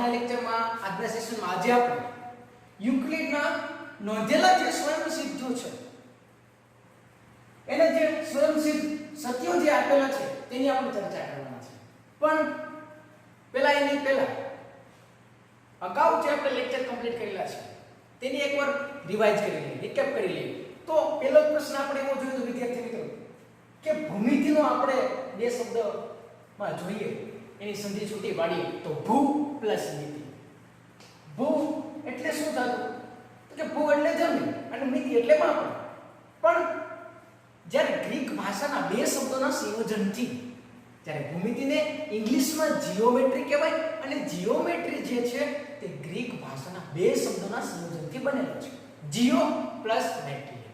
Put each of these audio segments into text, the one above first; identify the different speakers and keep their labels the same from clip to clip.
Speaker 1: આજના લેક્ચરમાં આજના સેશનમાં આજે આપણે યુક્લિડના નોંધેલા જે સ્વયંસિદ્ધો છે એને જે સ્વયંસિદ્ધ સત્યો જે આપેલા છે તેની આપણે ચર્ચા કરવાના છે. પણ પહેલા અગાઉ જે આપણે લેક્ચર કમ્પ્લીટ કરેલા છે તેની એકવાર રિવાઇઝ કરી લઈએ, રિકેપ કરી લઈએ. તો પહેલો પ્રશ્ન આપણે એવો જોયો તો વિદ્યાર્થી મિત્રો કે ભૂમિતિનો આપણે બે શબ્દમાં જોઈએ એની સંધિ છૂટી પાડીએ તો ભૂ પ્લસ મિતિ. ભૂ એટલે શું થતું તો કે ભૂ એટલે જમીન અને મિતિ એટલે માપન. પણ જ્યારે ગ્રીક ભાષાના બે શબ્દોના સંયોજનથી જ્યારે ભૂમિતિને ઇંગ્લિશમાં જીઓમેટ્રી કહેવાય અને જીઓમેટ્રી જે છે તે ગ્રીક ભાષાના બે શબ્દોના સંયોજનથી બનેલો છે. જીઓ પ્લસ મેટ્રિયન.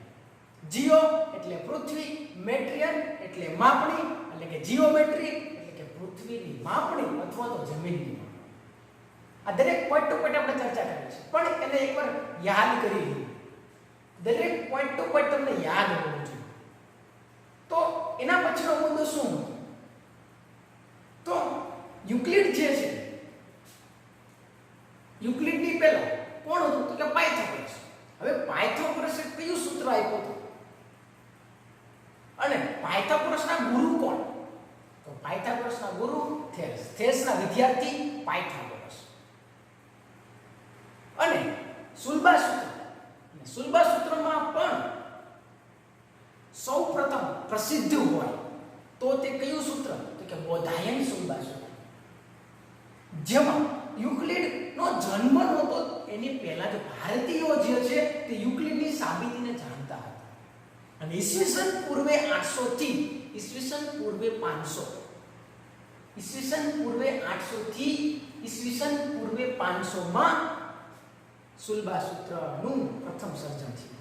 Speaker 1: જીઓ એટલે પૃથ્વી, મેટ્રિયન એટલે માપણી એટલે કે જીઓમેટ્રી એટલે કે પૃથ્વીની માપણી અથવા તો જમીનની માપણી. આ દરેક પોઈન્ટ ટુ પોઈન્ટ આપણે ચર્ચા કરી છે પણ એને એકવાર યાદ કરી લઈએ. દરેક પોઈન્ટ ટુ પોઈન્ટ તમને યાદ હોવું જોઈએ. તો એના પછીનો મુદ્દો શું હતો? તો યુક્લિડ જે છે યુક્લિડની પહેલા કોણ હતું તો કે પાયથાગોરસ. હવે પાયથાગોરસે કયું સૂત્ર આપ્યું હતું અને પાયથાગોરસના ગુરુ કોણ? તો પાયથાગોરસના ગુરુ થેલેસ. થેલેસના વિદ્યાર્થી પાયથાગોરસ. અને સુલભા સૂત્ર. અને સુલભા સૂત્રમાં પણ સૌપ્રથમ પ્રસિદ્ધ હોય તો તે કયું સૂત્ર તો કે બોધાયન સુલભા સૂત્ર. જેમાં યુક્લિડનો જન્મ નહોતો એની પહેલા જ ભારતીયો જે છે તે યુક્લિડની સાબિતીને જાણતા હતા. અને ઈસવીસન પૂર્વે 800 થી ઈસવીસન પૂર્વે 500 ઈસવીસન પૂર્વે 800 થી ઈસવીસન પૂર્વે 500 માં સુલભા સૂત્રનું પ્રથમ સર્જન થયું.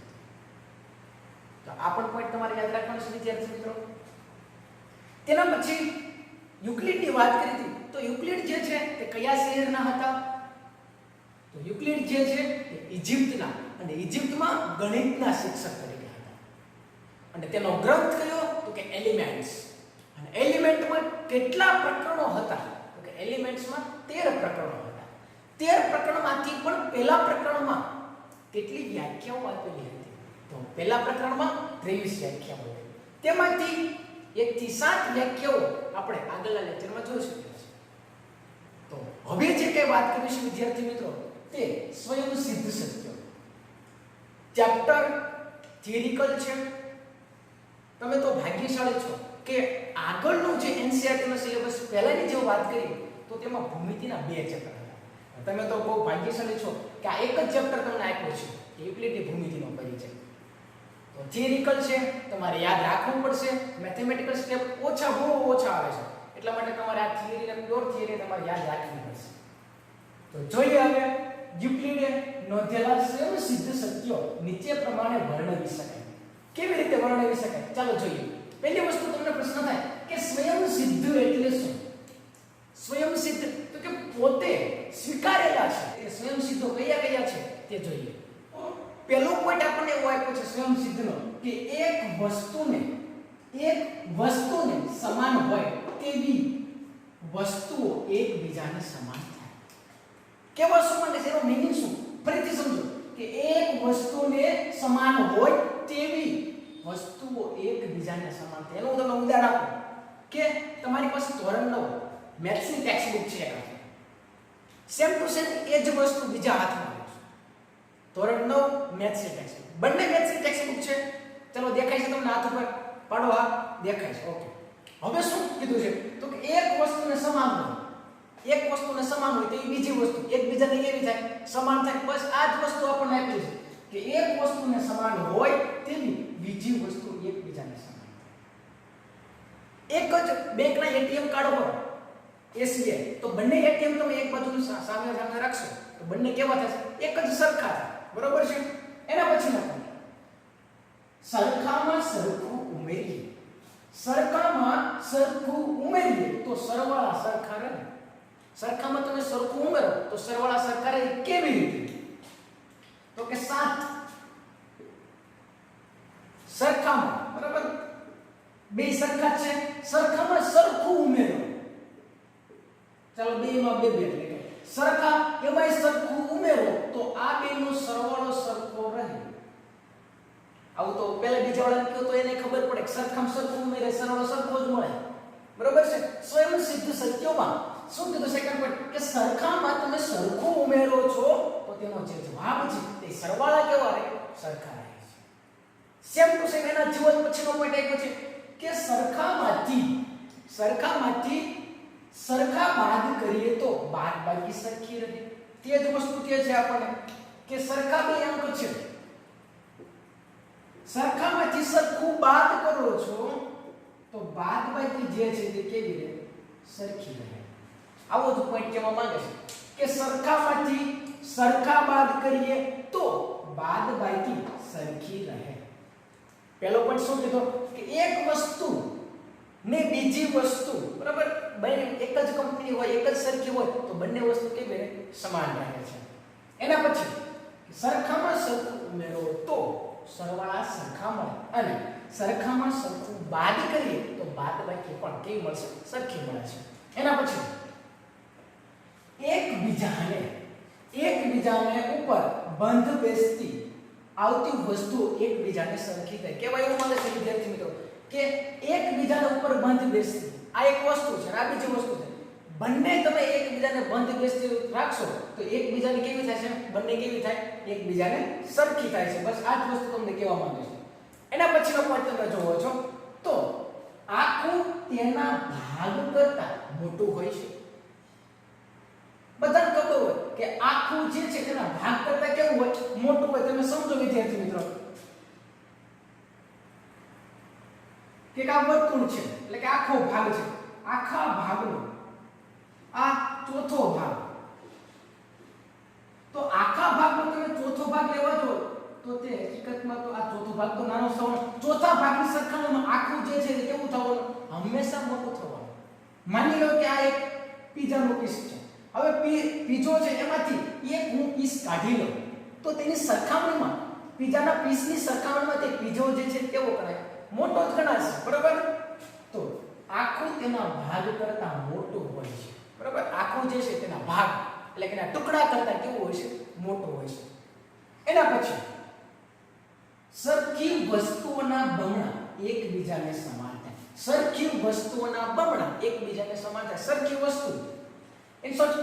Speaker 1: તો આ પણ પોઈન્ટ તમારે યાદ રાખવાનું છે વિદ્યાર્થી મિત્રો. તેના પછી યુક્લિડની વાત કરી હતી તો યુક્લિડ જે છે તે કયા શહેરના હતા? તો યુક્લિડ જે છે તે ઇજિપ્તના અને ઇજિપ્તમાં ગણિતના શિક્ષક તરીકે હતા. અને તેનો ગ્રંથ કયો તો કે એલિમેન્ટ્સ. અને એલિમેન્ટમાં કેટલા પ્રકરણો હતા તો કે એલિમેન્ટ્સમાં 13 પ્રકરણો હતા. 13 પ્રકરણમાંથી પણ પહેલા પ્રકરણમાં કેટલી વ્યાખ્યાઓ આપેલી હતી? તો પહેલા પ્રકરણમાં 23 વ્યાખ્યાઓ હતી. તેમાંથી 1 થી 7 વ્યાખ્યાઓ આપણે આગળના લેક્ચરમાં જોઈ શકીએ છીએ. તો હવે જે કઈ વાત કરીશું વિદ્યાર્થી મિત્રો તે સ્વયંસિદ્ધ સત્યો. ચેપ્ટર થિયરિકલ છે. તમે તો ભાગ્યશાળી છો કે આગળનું જે એનસીઈઆરટી નો સિલેબસ પહેલાની જે વાત કરી તો તેમાં ભૂમિતિના 2 ચેપ્ટર હતા. તમે તો બહુ ભાગ્યશાળી છો કે આ એક જ ચેપ્ટર તમને આપ્યો છે યુક્લિડની ભૂમિતિનો પરિચય. તો થિયરિકલ છે તમારે યાદ રાખવું પડશે. મેથેમેટિકલ સ્ટેપ બહુ ઓછા આવે છે એટલા માટે તમારે આ થિયરી અને પ્યોર થિયરી તમારે યાદ રાખવી પડશે. તો જોઈએ હવે યુક્લિડે નોંધેલા સ્વયંસિદ્ધ સત્યો નીચે પ્રમાણે વર્ણવી શકાય. કેવી રીતે વર્ણવી શકાય ચાલો જોઈએ. પહેલી વસ્તુ તમને પ્રશ્ન થાય કે સ્વયંસિદ્ધ એટલે શું? સ્વયંસિદ્ધ તો કે પોતે સ્વીકારેલા છે. એ સ્વયંસિદ્ધો કયા છે તે જોઈએ. પહેલો પોઈન્ટ આપણને એવો આપ્યો છે સ્વયંસિદ્ધનો કે એક વસ્તુને સમાન હોય તેવી વસ્તુઓ એકબીજાને સમાન થાય. કેવા સમાન છે એનો મીનિંગ શું? ફરીથી સમજો કે એક વસ્તુને સમાન હોય તેવી વસ્તુઓ એકબીજાને સમાન થાય. એનું તમને ઉદાહરણ આપું કે તમારી પાસે ધોરણ 9 મેથ્સની ટેક્સ્ટ બુક છે. સેમ ટુ સેમ એ જ વસ્તુ બીજા હાથમાં ધોરણ 9 મેથ્સની ટેક્સ્ટ બુક. બંને મેથ્સની ટેક્સ્ટ બુક છે. ચલો દેખાય છે તમને હાથ ઉપર પાડો. હા દેખાય છે. ઓકે. હવે શું કીધું છે તો કે એક વસ્તુને સમાન હોય તો એ બીજી વસ્તુ એકબીજાને કેવી થાય? સમાન થાય. બસ આ જ વસ્તુ આપણને આપી છે કે એક વસ્તુને સમાન હોય તેવી બીજી વસ્તુ એકબીજાને સમાન થાય. એક જ બેંકના એટીએમ કાર્ડ પર એસબીઆઈ તો બંને એટીએમ તમે એક બાજુની સામે રાખશો તો બંને કેવા થશે? એક જ સરખા થાય. બરોબર છે? એના પછીનો પોઈન્ટ સરખામાં સરખું ઉમેરીએ તો સરવાળા સરખા રહે. સરખામાં તમે સરખું ઉમેરો તો સરવાળા સરખા રહે. કેવી રીતે? તો કે 7 સરખામાં બરાબર બે સરખા છે. સરખામાં સરખું ઉમેરો ચાલો 2 માં 2 એટલે 7 સરખા એમાંય સરખું ઉમેરો તો આ બેનો સરવાળો સરખો રહે. આવું તો પહેલા બીજા વાળાને કહ્યું તો એને ખબર પડે કે સરખામાં સરખું ઉમેરે સરવાળો સરખો જ મળે. બરોબર છે. સ્વયં સિદ્ધ સત્યોમાં શું કીધું સેકન્ડ પોઈન્ટ કે સરખામાં તમે સરખું ઉમેરો છો તો તેનો જે જવાબ છે તે સરવાળા કેવા રહે? સરખા રહે છે. સેમ ટુ સેમ એના જીવન પછીનો પોઈન્ટ આવ્યો છે કે સરખામાંથી સરખા બાદ કરીએ તો બાદબાકી સરખી રહે. તે જ વસ્તુ કે છે આપણને કે સરખા બે અંક છે, સરખામાંથી સરખું બાદ કરો છો તો બાદબાકી જે છે તે કેવી રહે? સરખી રહે. આવો જ પોઈન્ટ કહેવા માંગે છે કે સરખામાંથી સરખા બાદ કરીએ તો બાદબાકી સરખી રહે. પહેલો પોઈન્ટ શું કીધો કે એક વસ્તુ ને બીજી વસ્તુ બરાબર બંને એક જ કંપની હોય, એક જ સરખી હોય તો બંને વસ્તુ કેવી રહે? સમાન રહે છે. એના પછી સરખામાં સરખું ઉમેરો તો સરવાળા સરખા મળે અને સરખામાં સરખું બાદ કરીએ તો બાદબાકી પણ કેવી મળશે? સરખી મળે છે. એના પછી એકબીજાને ઉપર બંધ બેસતી આવતી વસ્તુ એકબીજાને સરખી થાય. કેવા એવું મળે છે વિદ્યાર્થી મિત્રો કે એકબીજાને ઉપર બંધ બેસતી આ એક વસ્તુ છે, આ બીજી વસ્તુ છે. બંને તમે એકબીજાને બંધ બેસતી રાખશો તો એકબીજાને કેવી થાય છે? બંને કેવી થાય? એકબીજાને સરખી થાય છે. બસ આ જ વસ્તુ તમને કહેવા માંગે છે. એના પછીનો પોઈન્ટ તમે જોવો છો તો આખું તેના ભાગ કરતા મોટું હોય છે. બધાને ખબર હોય કે આખું જે છે તેના ભાગ કરતા કેવું હોય? મોટું હોય. તમે સમજો વિદ્યાર્થી મિત્રો કે આ વર્તુળ છે એટલે કે આખો ભાગ છે, આખા ભાગનો આ ચોથો ભાગ, તો આખા ભાગનો તમે ચોથો ભાગ લેવા જો તો તે હકીકતમાં તો આ ચોથો ભાગ તો નાનો થવાનો. ચોથા ભાગની સરખામણીમાં આખું જે છે તે કેવું થવાનું? હંમેશા મોટું થવાનું. માની લો કે આ એક પીઝાનો પીસ છે. હવે પીઝો છે એમાંથી એક હું પીસ કાઢી લઉં તો તેની સરખામણીમાં પીઝાના પીસની સરખામણીમાં તે પીઝો જે છે કેવો ગણાય? મોટો જ ગણાશે. બરાબર? તો આખું તેના ભાગ કરતા મોટું હોય છે. બરાબર? આખું જે છે તેના ભાગ એટલે કે એના ટુકડા કરતા કેવું હોય છે? મોટું હોય છે. એના પછી સરખી વસ્તુઓના બમણા એકબીજાને સમાન થાય. સરખી વસ્તુઓના બમણા એકબીજાને સમાન થાય. સરખી વસ્તુ ઇન શોર્ટ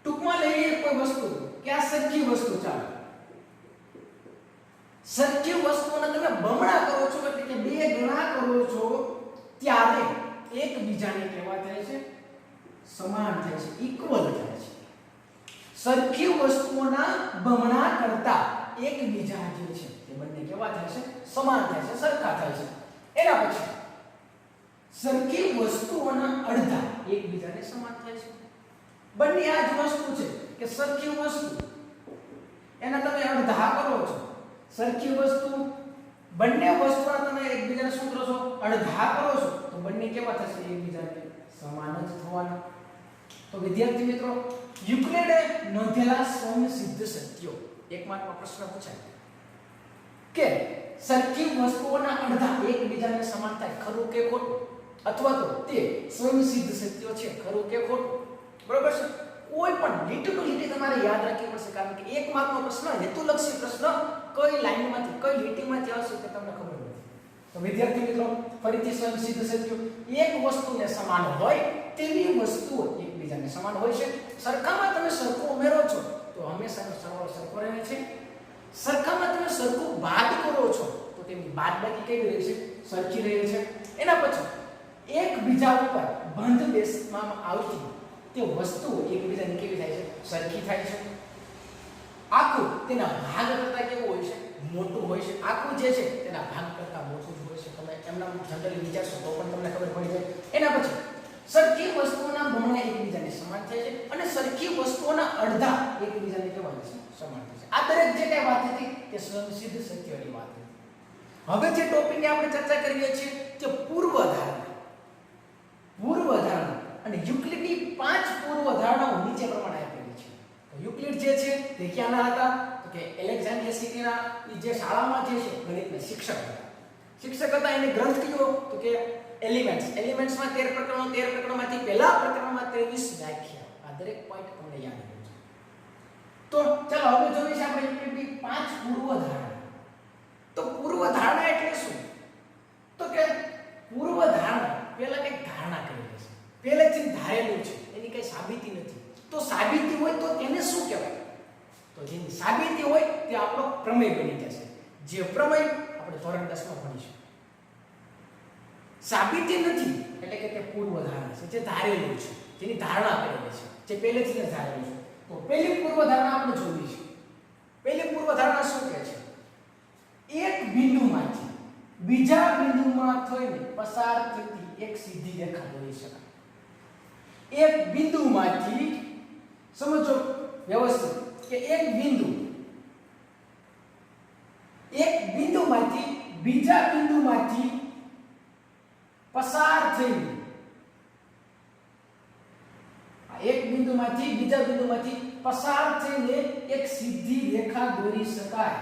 Speaker 1: ટૂંકમાં લઈએ કોઈ વસ્તુ કે આ સરખી વસ્તુ ચાલો સરખી વસ્તુઓને તમે બમણા કરો છો એટલે કે બે ગણા કરો છો ત્યારે એકબીજાને કેવા થાય છે? સમાન થાય છે, ઇક્વલ થાય છે. સરખી વસ્તુઓના બમણા કરતા એકબીજા જે છે તે બંને કેવા થાય છે? સમાન થાય છે, સરખા થાય છે. એના પછી સરખી વસ્તુઓના અડધા એકબીજાને સમાન થાય છે. બંને આ જ વસ્તુ છે કે સરખી વસ્તુ એના તમે અડધા કરો છો. સરખી વસ્તુ બંને વસ્તુના તમે એકબીજાને શું કરો છો? અડધા કરો છો તો બંને કેવા થશે? એકબીજાને સમાન જ થવાના. તો વિદ્યાર્થી મિત્રો યુક્લિડે નોંધેલા સ્વયં સિદ્ધ સત્યો એક માર્કનો પ્રશ્ન પૂછાય કે સરખી વસ્તુઓના અડધા એકબીજાને સમાન થાય, ખરું કે ખોટું? અથવા તો તે સ્વયં સિદ્ધ સત્યો છે, ખરું કે ખોટું? બરોબર છે? કોઈ પણ લીટી ટુ લીટી તમારે યાદ રાખવી પડશે કારણ કે એક માર્કનો પ્રશ્ન હેતુલક્ષી પ્રશ્ન કઈ લાઈનમાંથી કઈ લીટીમાંથી આવશે તે તમને ખબર નથી. તો વિદ્યાર્થી મિત્રો ફરીથી સ્વયં સિદ્ધ સત્યો એક વસ્તુને સમાન હોય તેવી વસ્તુઓ એકબીજાને સમાન હોય છે. સરખામાં તમે સરખું ઉમેરો છો તો હંમેશાનો સરવાળો સરખો રહે છે. સરખામાં તમે સરખું બાદ કરો છો તો તેની બાદબાકી કેવી રહે છે? સરખી રહે છે. એના પછી એકબીજા ઉપર બંધ બેસવામાં આવતી તે વસ્તુઓ એકબીજાને કેવી થાય છે? સરખી થાય છે. આખું તેના ભાગ કરતા કેવું હોય છે? મોટું હોય છે. આખું જે છે તેના ભાગ કરતા મોટું જ હોય છે. તમે એમના જનરલી વિચારશો તો પણ તમને ખબર પડી જાય. એના પછી સરખી વસ્તુઓના બમણા એકબીજાને સમાન થાય છે અને સરખી વસ્તુઓના અડધા એકબીજાને કેવા છે? સમાન થાય છે. આ દરેક જે કઈ વાત હતી તે સ્વયં સિદ્ધ સત્યોની વાત હતી. હવે જે ટોપિકની આપણે ચર્ચા કરીએ છીએ તે પૂર્વધારણા. પૂર્વધારણા અને યુક્લિડની 5 પૂર્વધારણાઓ નીચે પ્રમાણે આપેલી છે. તો યુક્લિડ જે છે તે ક્યાંના હતા? તો કે એલેક્ઝાન્ડ્રિયા સિટીના જે શાળામાં જે છે ગણિતના શિક્ષક હતા. શિક્ષક હતા. એને ગ્રંથ કયો? તો કે એલિમેન્ટ્સ. એલિમેન્ટ્સમાં 13 પ્રકરણો, 13 પ્રકરણમાંથી પહેલા પ્રકરણમાં 23 વ્યાખ્યા. આ દરેક પોઈન્ટ તમને યાદ રહેવું છે. તો ચાલો હવે જોઈએ છે આપણે એક્ટિવિટી 5 પૂર્વધારણા. તો પૂર્વધારણા એટલે શું? તો કે પૂર્વધારણા પહેલા કંઈક ધારણા કરેલી છે, પહેલેથી ધારેલું છે, એની કઈ સાબિતી નથી. તો સાબિતી હોય તો તેને શું કહેવાય? તો જેની સાબિતી હોય તે આપણો પ્રમેય બની જશે. જે પ્રમેય આપણે ધોરણ 10 માં ભણીશું. સાબિતી નથી એટલે કે તે પૂર્વધારણા છે, જે ધારેલું છે, જેની ધારણા કરેલી છે, જે પહેલેથી જ ધારેલું છે. તો પહેલી પૂર્વધારણા આપણે જોવી છે. પહેલી પૂર્વધારણા શું કહે છે? એક બિંદુમાંથી બીજા બિંદુમાં થઈને પસાર થતી એક સીધી રેખા દોરી શકાય. એક બિંદુમાંથી સમજો વ્યવસ્થિત કે એક બિંદુમાંથી બીજા બિંદુમાંથી પસાર થઈને એક બિંદુમાંથી બીજા બિંદુમાંથી પસાર થઈને એક સીધી રેખા દોરી શકાય.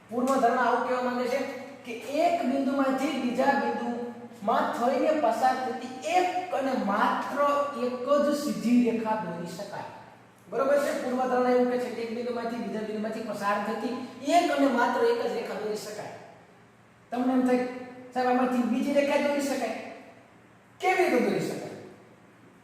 Speaker 1: પૂર્વધારણા આવું કહેવા માંગે છે કે એક બિંદુમાંથી બીજા બિંદુમાં થઈને પસાર થતી એક અને માત્ર એક જ સીધી રેખા દોરી શકાય. બરોબર છે? પૂર્વધારણા એવું કહે છે કે એક બિંદુમાંથી બીજા બિંદુમાંથી પસાર થતી એક અને માત્ર એક જ રેખા દોરી શકાય. તમને એમ થાય સાહેબ આમાંથી બીજી રેખા દોરી શકાય? કેવી રીતે દોરી શકાય?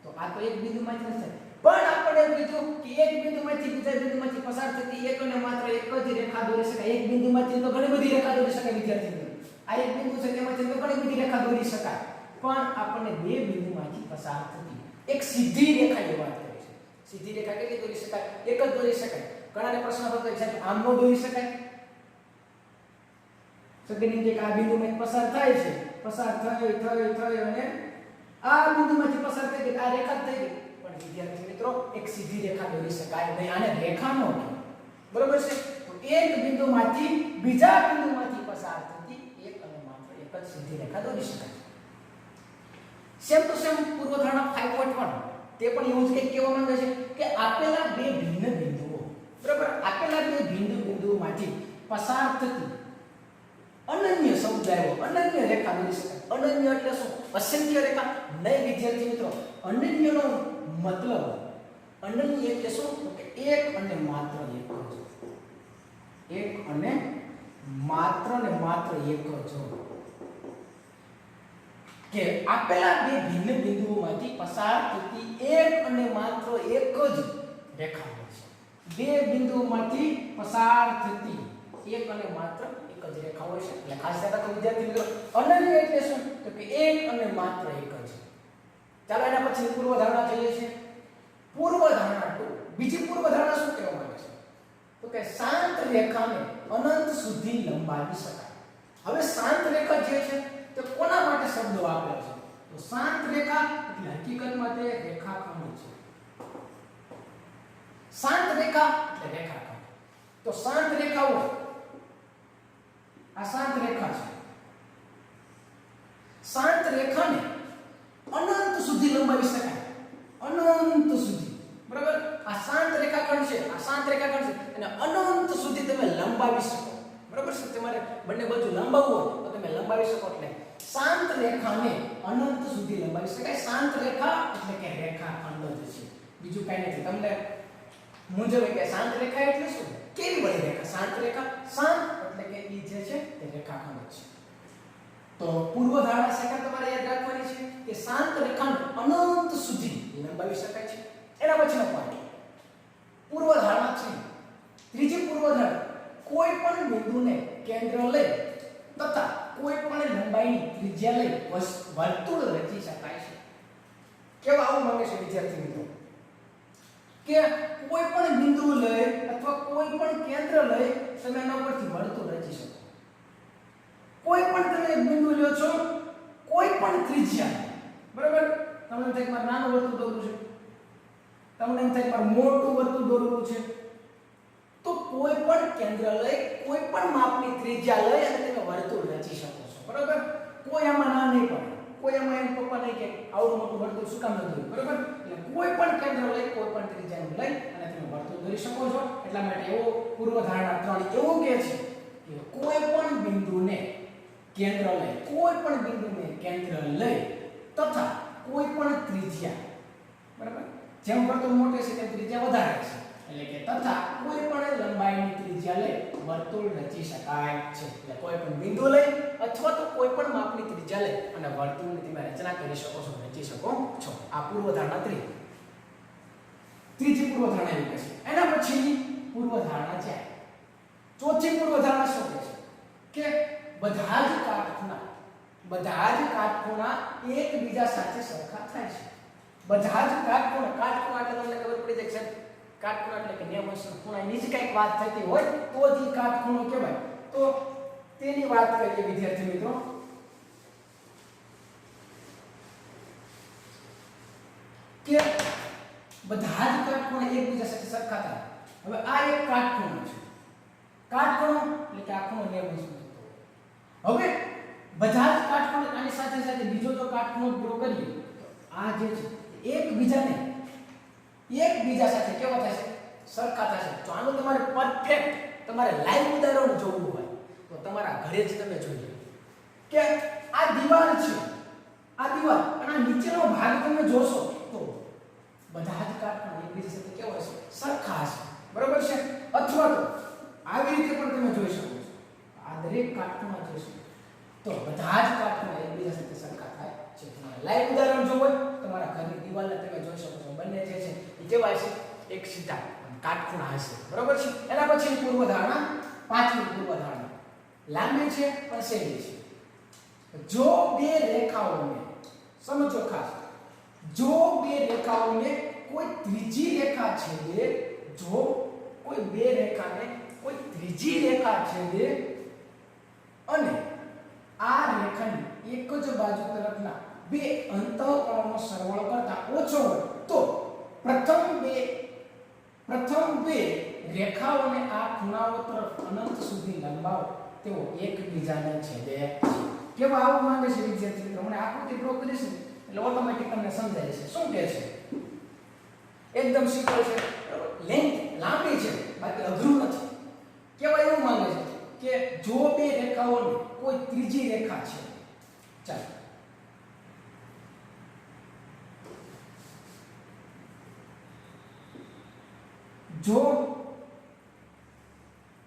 Speaker 1: તો આ તો એક બિંદુમાંથી નથી, પણ આપણે એમ કીધું કે એક બિંદુમાંથી બીજા બિંદુમાંથી પસાર થતી એક અને માત્ર એક જ રેખા દોરી શકાય. એક બિંદુમાંથી તો ઘણી બધી રેખા દોરી શકાય વિદ્યાર્થી મિત્રો. આ એક બિંદુ છે તેમાંથી તો ઘણી બધી રેખા દોરી શકાય, પણ આપણને બે બિંદુમાંથી પસાર થતી એક સીધી રેખાની વાત કરે છે. સીધી રેખા કેટલી દોરી શકાય? એક જ દોરી શકાય. ઘણાને પ્રશ્ન થતો છે સાહેબ આમ નો દોરી શકાય? સગીની જે આ બિંદુમાંથી પસાર થાય છે, પસાર થઈ અને આ બિંદુમાંથી પસાર થઈ ગઈ, આ રેખા થઈ ગઈ. પણ વિદ્યાર્થી મિત્રો એક સીધી રેખા દોરી શકાય નહીં, આને રેખા નો કહેવાય. બરોબર છે? તો એક બિંદુમાંથી બીજા બિંદુમાંથી પસાર થતી એક અને માત્ર એક જ સીધી રેખા દોરી શકાય. સેમ ટુ સેમ પૂર્વધારણા 5.1 તે પણ એવું જ કંઈક કહેવા માંગે છે કે આપેલા બે ભિન્ન બિંદુઓ, બરાબર, આપેલા બે બિંદુઓમાંથી પસાર થતી અનન્ય સમુદાયો, અનન્ય રેખા દોરી શકાય. અનન્ય એટલે શું? અસંખ્ય રેખા નહીં વિદ્યાર્થી મિત્રો. અનન્યનો મતલબ અનન્ય એટલે શું? કે એક અને માત્ર એક જ. એક અને માત્ર એક જ. કે આપેલા બે ભિન્ન બિંદુઓમાંથી પસાર થતી એક અને માત્ર એક જ રેખા હોય છે. બે બિંદુઓમાંથી પસાર થતી એક અને માત્ર એક જ રેખા હોય છે. એટલે ખાસ યાદ રાખો વિદ્યાર્થી મિત્રો, અનન્ય એટલે શું? તો કે એક અને માત્ર એક જ. ચાલો એના પછી પૂર્વધારણા જોઈએ છે. પૂર્વધારણા 2. બીજી પૂર્વધારણા શું કહેવા માંગે છે? તો કે શાંત રેખાને અનંત સુધી લંબાવી શકાય. હવે શાંત રેખા જે છે તે કોના માટે શબ્દો આપ્યા છે? તો શાંત રેખા એટલે હકીકતમાં તે રેખાખંડ છે. શાંત રેખા એટલે રેખાખંડ. તો શાંત રેખાઓ, આ શાંત રેખા છે. શાંત રેખાને અનંત સુધી લંબાવી શકાય. અનંત સુધી. બરાબર? આ શાંત રેખાખંડ છે, આ શાંત રેખાખંડ છે અને અનંત સુધી તમે લંબાવી શકો. બરાબર છે? તમારે બંને બાજુ લંબાવવું હોય તો તમે લંબાવી શકો. એટલે શાંત રેખાને અનંત સુધી લંબાવી શકાય. શાંત રેખા એટલે કે રેખાખંડ જ છે, બીજું કઈ નથી. તમને મૂંઝવે કે શાંત રેખા એટલે શું? કેવી બની રેખા? શાંત રેખા, શાંત એટલે કે ઈ જે છે તે રેખાખંડ છે. તો પૂર્વધારણા સેકન્ડ તમારે યાદ રાખવાની છે કે શાંત રેખાને અનંત સુધી લંબાવી શકાય છે. એના પછીનો પોઈન્ટ પૂર્વધારણા 3. ત્રીજી પૂર્વધારણા, કોઈ પણ બિંદુને કેન્દ્ર લઈ તથા કોઈ પણ લંબાઈની ત્રિજ્યા લઈ વર્તુળ રચી શકાય છે. કેવા આવું માંગે છે વિદ્યાર્થી મિત્રો કે કોઈ પણ બિંદુ લઈ અથવા કોઈ પણ કેન્દ્ર લઈ તમે એના પરથી વર્તુળ રચી શકો. કોઈ પણ તમે એક બિંદુ લ્યો છો, કોઈ પણ ત્રિજ્યા, બરાબર? તમને એમ થાય કે મારે નાનું વર્તુળ દોરવું છે, તમને એમ થાય કે મારે મોટું વર્તુળ દોરવું છે, તો કોઈ પણ કેન્દ્ર લઈ કોઈ પણ માપની ત્રિજ્યા લઈ અને તમે વર્તુળ રચી શકો છો. બરાબર? કોઈ આમાં ના નહીં પડે, કોઈ આમાં એમ પપ્પા નહીં કે આવડું મોટું વર્તુળ શું કામ ન દોર્યું. બરાબર? એટલે કોઈ પણ કેન્દ્ર લઈ કોઈ પણ ત્રિજ્યાનું લઈ અને તમે વર્તુળ દોરી શકો છો. એટલા માટે એવો પૂર્વધારણા 3 એવું કહે છે કે કોઈ પણ બિંદુને કેન્દ્ર લઈ, કોઈ પણ બિંદુને કેન્દ્ર લઈ તથા કોઈ પણ ત્રિજ્યા, બરાબર? જેમ વર્તુળ મોટું છે તેમ ત્રિજ્યા વધારે છે. એટલે કે તથા કોઈ પણ લંબાઈની ત્રિજ્યા લઈ વર્તુળ રચી શકાય છે. એટલે કોઈ પણ બિંદુ લઈ અથવા તો કોઈ પણ માપની ત્રિજ્યા લઈ અને વર્તુળની તમે રચના કરી શકો છો, રચી શકો છો. આ પૂર્વધારણા ત્રીજી પૂર્વધારણા એવી છે. એના પછીની પૂર્વધારણા છે ચોથી પૂર્વધારણા શું કહે છે કે બધા જ કાટખૂણા એકબીજા સાથે સરખા થાય છે. બધા જ કાટખૂણા એટલે તમને ખબર પડી જાય છે કાટખૂણા એટલે કે 90 ખૂણાની જ કંઈક વાત થતી હોય તો જ કાટખૂણો કહેવાય. તો તેની વાત કરીએ વિદ્યાર્થી મિત્રો. કે બધા જ કાટખૂણા એકબીજા સાથે સરખા થાય. હવે આ એક કાટખૂણો છે. કાટખૂણો એટલે કે આ ખૂણો 90 થતો. હવે બધા જ કાટખૂણા આની સાથે સાથે બીજો જો કાટખૂણો ડ્રો કરીએ તો આ જે છે એકબીજા સાથે કેવા થશે? સરખા થશે. તો આનું તમારે પરફેક્ટ તમારે લાઈવ ઉદાહરણ જોવું હોય તો તમારા ઘરે જ તમે જોઈ લો કે આ દીવાલ છે. આ દીવાલ અને આ નીચેનો ભાગ તમે જોશો તો બધા જ કાટખૂણા એકબીજા સાથે કેવા હશે? સરખા હશે. બરોબર છે? અથવા તો આવી રીતે પણ તમે જોઈ શકો છો. આ દરેક કાટખૂણા જોશો તો બધા જ કાટખૂણા એકબીજા સાથે સરખા થાય છે. તમારે લાઈવ ઉદાહરણ જોવું હોય તમારા ઘરની દીવાલને તમે જોઈ શકો છો. બંને જે છે એ કેવા છે? એક સીધા કાટખૂણા હશે. બરોબર છે? એના પછી પૂર્વધારણા પાંચમી પૂર્વધારણા લાંબી છે પણ સહેલી છે. જો બે રેખાઓને સમજો ખાસ, જો બે રેખાઓને કોઈ ત્રીજી રેખા છેદે, જો કોઈ બે રેખાને કોઈ ત્રીજી રેખા છેદે અને આ રેખાની એક જ બાજુ તરફના બે અંતઃકોણોનો સરવાળો કરતા ઓછો હોય તો પ્રથમ બે રેખાઓને આ ખૂણાઓ તરફ અનંત સુધી લંબાવો તેઓ એકબીજાને છેદે છે. કેવા આવું માંગે છે વિદ્યાર્થી મિત્રો? મને આકૃતિ ડ્રો કરીશ ને એટલે ઓટોમેટિક તમને સમજાય છે. શું કહે છે? એકદમ સિમ્પલ છે. લેન્થ લાંબી છે બાકી અઘરું નથી. કેવા એવું માંગે છે કે જો બે રેખાઓને કોઈ ત્રીજી રેખા છે, ચાલો જો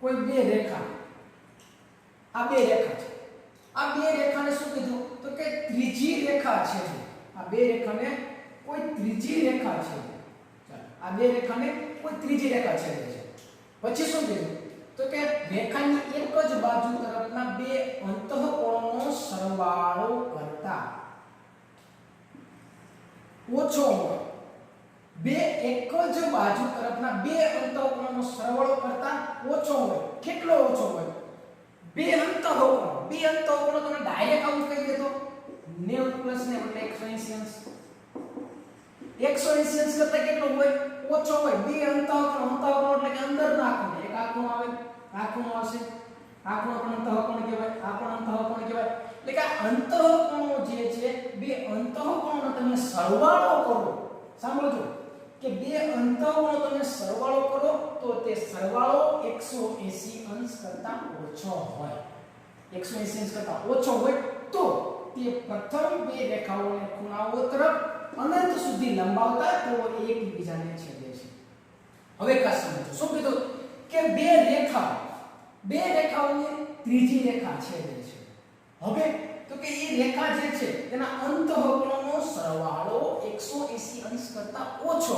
Speaker 1: કોઈ બે રેખા, આ બે રેખા છે, આ બે રેખાને શું કીધું તો કે ત્રીજી રેખા છે. આ બે રેખાને કોઈ ત્રીજી રેખા છે. ચાલો આ બે રેખાને કોઈ ત્રીજી રેખા છે. પછી શું કીધું તો કે રેખાની એક જ બાજુ તરફના બે અંતઃકોણોનો સરવાળો કરતા ઓછો હોય. બે એક જ બાજુ તરફના બે અંતઃકોણોનો સરવાળો કરતા ઓછો હોય. કેટલો ઓછો હોય? બે અંતઃકોણો તમે ડાયરેક્ટ આવું કહી દે તો 90 + 9 એટલે 180 અંશ કરતા કેટલો હોય? ઓછો હોય. બે અંતઃકોણ એટલે કે અંદરના ખૂણા. એક આ ખૂણો આવે, આ ખૂણો આવશે, આ ખૂણો પણ અંતઃકોણ કહેવાય, આ પણ અંતઃકોણ કહેવાય. એટલે કે અંતઃકોણો જે છે બે અંતઃકોણનો તમે સરવાળો કરો. સાંભળજો કે બે અંતઃકોણનો તમે સરવાળો કરો તો તે સરવાળો 180 અંશ કરતા ઓછો હોય. 180 અંશ કરતા ઓછો હોય તો તે પ્રથમ બે રેખાઓને ખૂણાઓ તરફ અનંત સુધી લંબાવતા તેઓ એકબીજાને છેદે છે. હવે ખાસ સમજો શું કીધું કે બે રેખાઓની ત્રીજી રેખા છેદે છે. હવે તો કે એ રેખા જે છે તેના અંતઃકોણનો સરવાળો 180 અંશ કરતા ઓછો.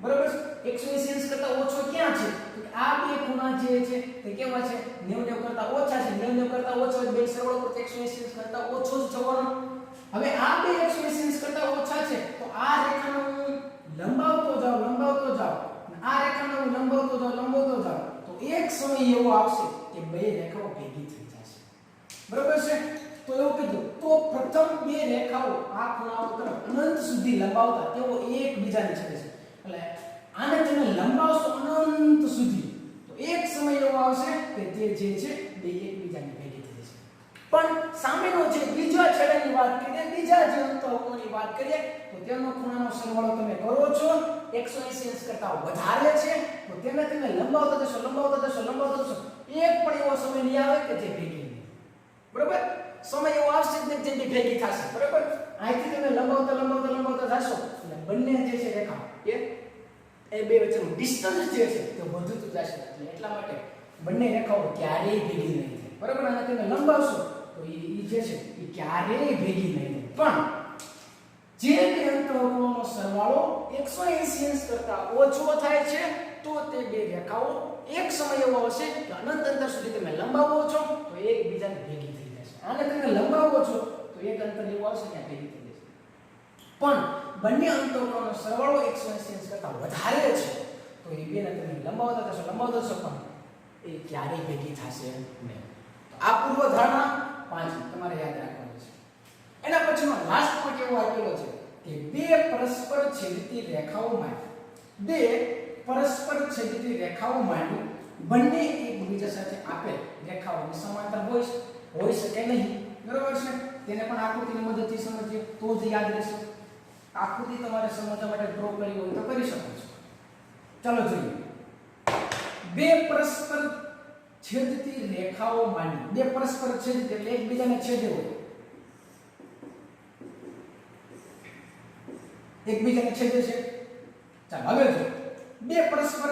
Speaker 1: બરાબર છે? 180 અંશ કરતા ઓછો ક્યાં છે? તો આ બે ખૂણા જે છે તે કેવા છે? 90 કરતા ઓછા છે. 90 કરતા ઓછો એટલે બે સરવાળો કરતા 180 અંશ કરતા ઓછો જ જવાનો. હવે આ બે 180 અંશ કરતા ઓછા છે તો આ રેખાનો હું લંબાવતો જાઉં આ રેખાનો હું લંબાવતો જાઉં તો એક સમય એવો આવશે કે બે રેખાઓ ભેગી થઈ જશે. બરાબર છે? તો એવું કીધું તો પ્રથમ બે રેખાઓ આ ખૂણાઓ તરફ અનંત સુધી લંબાવતા તેઓ એકબીજાને છેદે છે. એટલે આને તમે લંબાવશો અનંત સુધી તો એક સમય એવો આવશે કે તે જે છે બે એકબીજાને ભેગી થઈ જશે. પણ સામેનો જે બીજા છેડાની વાત કરીએ, બીજા જે અંતઃકોણની વાત કરીએ તો તેનો ખૂણાનો સરવાળો તમે કરો છો 180 અંશ કરતા વધારે છે તો તેને તમે લંબાવતા જશો એક પણ એવો સમય નહીં આવે કે જે ભેગી નહીં. બરાબર? સમય એવો આવશે કે જે ભેગી થશે. બરાબર? અહીંથી તમે લંબાવતા જશો એટલે બંને જે છે રેખા એ બે વચ્ચેનું ડિસ્ટન્સ જે છે તે વધતું જશે એટલે એટલા માટે બંને રેખાઓ ક્યારેય ભેગી નહીં થાય બરાબર અને તમે લંબાવશો તો એ જે છે એ ક્યારેય ભેગી નહીં થાય પણ જે બે અંતઃકોણોનો સરવાળો 180 અંશ કરતા ઓછો થાય છે તો તે બે રેખાઓ એક સમય એવો આવશે કે અનંત અંતર સુધી તમે લંબાવો છો તો એકબીજાને ભેગી થઈ જશે આને તમે લંબાવો છો તો એક અંતર એવું આવશે ત્યાં ભેગી થઈ જશે પણ બંને અંતઃકોણોનો સરવાળો 180 અંશ કરતા વધારે છે તો એ બેને તમે લંબાવતા જશો પણ એ ક્યારેય ભેગી થશે નહીં આ પૂર્વ ધારણા 5 તમારે યાદ રાખવાની છે એના પછીનો લાસ્ટ પોઈન્ટ એવો આપેલો છે કે બે પરસ્પર છેદતી રેખાઓમાંની બંને એકબીજા સાથે આપેલ રેખાઓની સમાંતર હોઈ શકે નહીં બરાબર છે તેને પણ આકૃતિની મદદથી સમજીએ તો જ યાદ રહેશે આકૃતિ તમારે સમજવા માટે ડ્રો કરી હોય તો કરી શકો છો ચાલો જોઈએ બે પરસ્પર છેદતી રેખાઓમાંની બે પરસ્પર છેદતી એટલે એકબીજાને છેદે હોય એકબીજાને છેદે છે ચાલો હવે જો બે પરસ્પર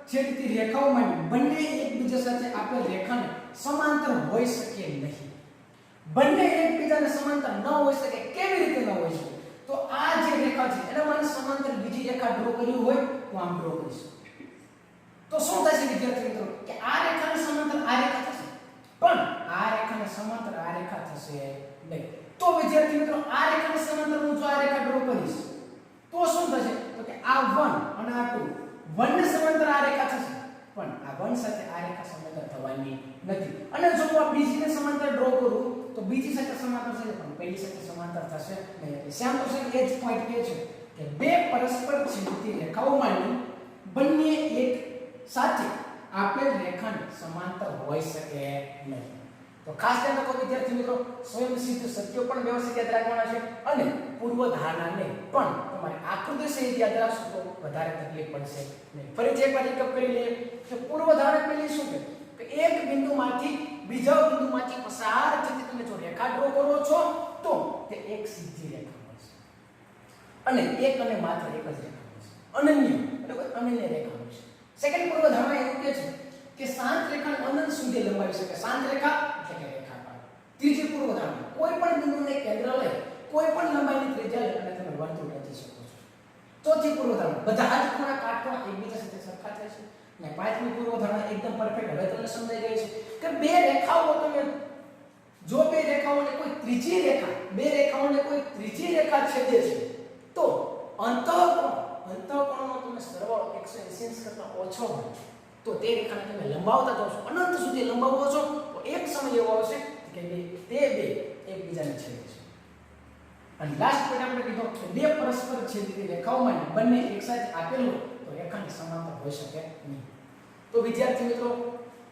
Speaker 1: છેદતી રેખાઓમાંની બંને એકબીજા સાથે આપેલ રેખાને સમાંતર હોઈ શકે નહીં બંને એકબીજાને સમાંતર ન હોઈ શકે કેવી રીતે ન હોઈ શકે તો આ જે રેખા છે એના માટે સમાંતર બીજી રેખા ડ્રો કરી હોય તો આમ ડ્રો કરીશું તો શું થશે વિદ્યાર્થી મિત્રો કે આ રેખાને સમાંતર આ રેખા થશે પણ આ રેખાને સમાંતર આ રેખા થશે નહીં તો વિદ્યાર્થી મિત્રો આ રેખાને સમાંતર હું જો આ રેખા ડ્રો કરીશ તો શું થશે તો કે આ 1 અને આ 2 1 ને સમાંતર આ રેખા થશે પણ આ 1 સાથે આ રેખા સમાંતર થવાની નથી અને જો હું આ બીજીને સમાંતર ડ્રો કરું તો બીજી સાથે સમાંતર થશે પણ પહેલી સાથે સમાંતર થશે નહીં એટલે સેમ ટુ સેમ એ જ પોઈન્ટ કહે છે કે બે પરસ્પર છેદતી રેખાઓમાંની બંને એક સાથે આપેલ રેખાને સમાંતર હોઈ શકે નહીં તો ખાસ ધ્યાન રાખો વિદ્યાર્થી મિત્રો સ્વયંસિદ્ધ સત્યો પણ વ્યવસ્થિત યાદ રાખવાના છે અને પૂર્વ ધારણાને પણ તમારે આકૃતિ સહિત યાદ રાખશો તો વધારે તકલીફ પડશે નહીં ફરીથી એકવાર રિકેપ કરી લઈએ કે પૂર્વ ધારણા પેલી શું છે કે એક બિંદુમાંથી બીજા બિંદુમાંથી પસાર થતી તમે જો રેખા ડ્રો કરો છો તો તે એક સીધી રેખા મળશે અને એક અને માત્ર એક જ રેખા મળશે અનન્ય બરાબર અનન્ય રેખા મળશે સેકન્ડ પૂર્વ ધારણા એવું કહે છે કે શાંત રેખાને અનંત સુધી લંબાવી શકે શાંત રેખા એટલે કે રેખાકાર ત્રીજી પૂર્વ ધારણા કોઈ પણ બિંદુને કેન્દ્ર લઈ કોઈ પણ લંબાઈની ત્રિજ્યા લઈ અને તમે વર્તુળ રચી શકો છો ચોથી પૂર્વ ધારણા બધા જ ખૂણા કાટખૂણા એકબીજા સાથે સરખા થાય છે અને પાંચમી પૂર્વ ધારણા એકદમ પરફેક્ટ હવે તમને સમજાઈ ગઈ છે કે બે રેખાઓ તમે જો બે રેખાઓને કોઈ ત્રીજી રેખા છેદે છે તો અંતઃકોણનો તમે સરવાળો 180 અંશ કરતા ઓછો હોય તો તે રેખાને તમે લંબાવતા જાઓ છો અનંત સુધી લંબાવો છો તો એક સમય એવો આવશે કે તે બે એકબીજાને છેદે છે અને લાસ્ટ પોઈન્ટ આપણે કીધો કે બે પરસ્પર છેદતી રેખાઓમાં બંને એકસાથે આપેલ હોય તો રેખાની સમાંતર હોઈ શકે નહીં તો વિદ્યાર્થી મિત્રો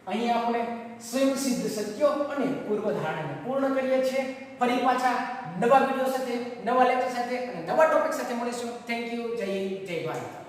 Speaker 1: અહીં આપણે સ્વયંસિદ્ધ સત્યો અને પૂર્વ ધારણાને પૂર્ણ કરીએ છીએ ફરી પાછા નવા વિડિયો સાથે નવા લેક્ચર સાથે અને નવા ટોપિક સાથે મળીશું થેન્ક યુ જય હિન્દ જય ભારત